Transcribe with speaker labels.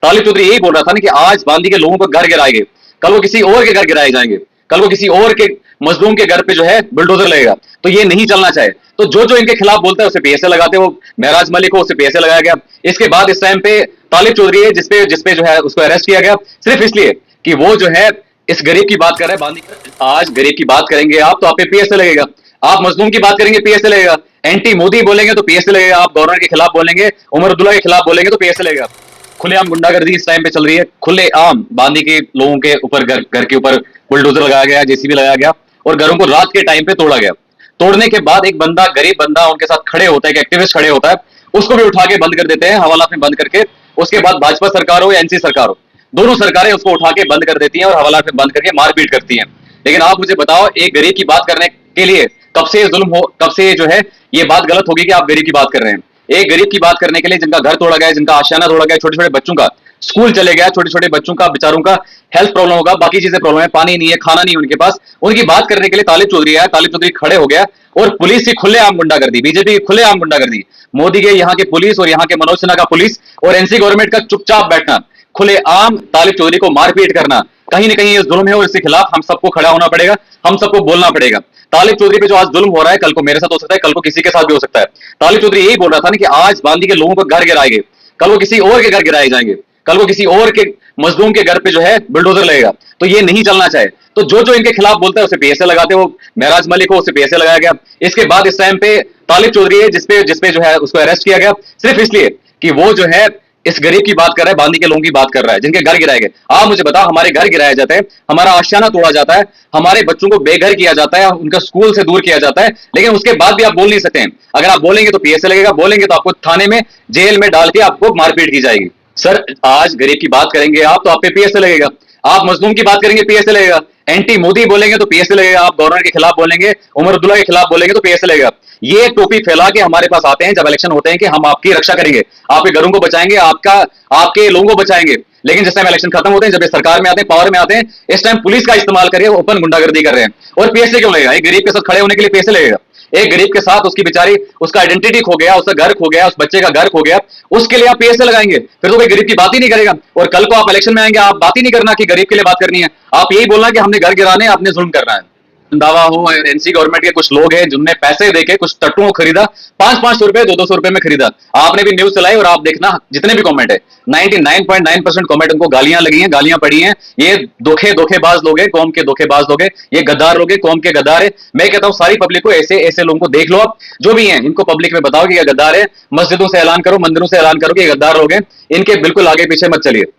Speaker 1: तालिब चौधरी यही बोल रहा था ना कि आज बांदी के लोगों को घर गिराएंगे, कल वो किसी और के घर गिराए जाएंगे, कल वो किसी और के मजलूम के घर पे जो है बुलडोजर लगेगा। तो ये नहीं चलना चाहे तो जो जो इनके खिलाफ बोलता है उसे पीएसए लगाते हो। महराज मलिक हो, उसे पीएसए लगाया गया। इसके बाद इस टाइम पे तालिब चौधरी है जिसपे जो है उसको अरेस्ट किया गया सिर्फ इसलिए कि वो जो है इस गरीब की बात कर रहा है बांदी। आज गरीब की बात करेंगे आप तो आप पे पीएसए लगेगा, आप मजलूम की बात करेंगे पीएसए लगेगा, एंटी मोदी बोलेंगे तो पीएसए लगेगा, आप गवर्नर के खिलाफ बोलेंगे, उमर अब्दुल्ला के खिलाफ बोलेंगे तो पीएसए लगेगा। खुलेआम गुंडागर्दी इस टाइम पे चल रही है, खुलेआम बांदी के लोगों के ऊपर घर के ऊपर बुलडोजर लगाया गया, जेसीबी लगाया गया और घरों को रात के टाइम पे तोड़ा गया। तोड़ने के बाद एक बंदा, गरीब बंदा उनके साथ खड़े होता है, एक एक्टिविस्ट खड़े होता है, उसको भी उठा के बंद कर देते हैं हवालात में बंद करके। उसके बाद भाजपा सरकार हो या एनसी सरकार हो, दोनों सरकारें उसको उठा के बंद कर देती हैं और हवालात में बंद करके मारपीट करती हैं। लेकिन आप मुझे बताओ, एक गरीब की बात करने के लिए कब से जुल्म हो, कब से जो है ये बात गलत होगी कि आप गरीब की बात कर रहे हैं। एक गरीब की बात करने के लिए जिनका घर तोड़ा गया, जिनका आशियाना तोड़ा गया, छोटे छोटे बच्चों का स्कूल चले गया, छोटे छोटे बच्चों का बेचारों का हेल्थ प्रॉब्लम होगा, बाकी चीजें प्रॉब्लम है, पानी नहीं है, खाना नहीं है उनके पास, उनकी बात करने के लिए तालिब चौधरी आया। तालिब चौधरी खड़े हो गया और पुलिस की खुलेआम गुंडागर्दी, बीजेपी की खुलेआम गुंडागर्दी, मोदी के यहाँ के पुलिस और यहाँ के मनोज सिन्हा का पुलिस और एनसी गवर्नमेंट का चुपचाप बैठना, खुलेआम तालिब चौधरी को मारपीट करना, कहीं ना कहीं ये जुल्म है और इसके खिलाफ हम सबको खड़ा होना पड़ेगा, हम सबको बोलना पड़ेगा। तालिब चौधरी पे जो आज जुल्म हो रहा है, कल को मेरे साथ हो सकता है, कल को किसी के साथ भी हो सकता है। तालिब चौधरी यही बोल रहा था ना कि आज बांदी के लोगों को घर गिराएंगे, कल वो किसी और के घर गिराए जाएंगे, कल वो किसी और के मजलूम के घर पे जो है बुलडोजर लगेगा। तो ये नहीं चलना चाहे तो जो जो इनके खिलाफ बोलता है उसे पीएसए लगाते हो। महराज मलिक हो, उसे पीएसए लगाया गया। इसके बाद इस टाइम पे तालिब चौधरी है जिसपे जो है उसको अरेस्ट किया गया सिर्फ इसलिए कि वो जो है इस गरीब की बात कर रहा है, बांदी के लोगों की बात कर रहा है, जिनके घर गिराए गए। आप मुझे बताओ, हमारे घर गिराए जाते हैं, हमारा आशियाना तोड़ा जाता है, हमारे बच्चों को बेघर किया जाता है, उनका स्कूल से दूर किया जाता है, लेकिन उसके बाद भी आप बोल नहीं सकते हैं। अगर आप बोलेंगे तो पीएसए लगेगा, बोलेंगे तो आपको थाने में जेल में डाल के आपको मारपीट की जाएगी। सर, आज गरीब की बात करेंगे आप तो आप पे पीएसए लगेगा, आप मजलूम की बात करेंगे पीएसए लगेगा, एंटी मोदी बोलेंगे तो पीएसए लगेगा, आप गवर्नर के खिलाफ बोलेंगे, उमर अब्दुल्ला के खिलाफ बोलेंगे तो पीएसए लगेगा। ये टोपी फैला के हमारे पास आते हैं जब इलेक्शन होते हैं कि हम आपकी रक्षा करेंगे, आपके घरों को बचाएंगे, आपके लोगों को बचाएंगे। लेकिन जिस टाइम इलेक्शन खत्म होते हैं, जब ये सरकार में आते हैं, पावर में आते हैं, इस टाइम पुलिस का इस्तेमाल करके ओपन गुंडागर्दी कर रहे हैं। और पीएसए क्यों लगेगा? एक गरीब के साथ खड़े होने के लिए पीएसए लगेगा। एक गरीब के साथ उसकी बेचारी, उसका आइडेंटिटी खो गया, उसका घर खो गया, उस बच्चे का घर खो गया, उसके लिए आप पीएसए लगाएंगे? फिर तो कोई गरीब की बात ही नहीं करेगा। और कल को आप इलेक्शन में आएंगे, आप बात ही नहीं करना कि गरीब के लिए बात करनी है, आप यही बोलना कि हमने घर गिराने, आपने जुल्म करना है। दावा हो, एनसी गवर्नमेंट के कुछ लोग हैं जिनने पैसे देके कुछ टट्टुओं को खरीदा, 500-500 रुपए, 200 रुपए में खरीदा। आपने भी न्यूज चलाई और आप देखना जितने भी कमेंट है, 99.9% कमेंट उनको गालियां लगी हैं, गालियां पड़ी हैं। ये धोखेबाज लोग हैं, कौम के धोखेबाज लोग हैं, ये गद्दार लोग हैं, कौम के गद्दार है। मैं कहता हूं सारी पब्लिक को, ऐसे ऐसे लोगों को देख लो, आप जो भी हैं इनको पब्लिक में बताओ कि ये गद्दार है। मस्जिदों से ऐलान करो, मंदिरों से ऐलान करो कि ये गद्दार लोग हैं, इनके बिल्कुल आगे पीछे मत चलिए।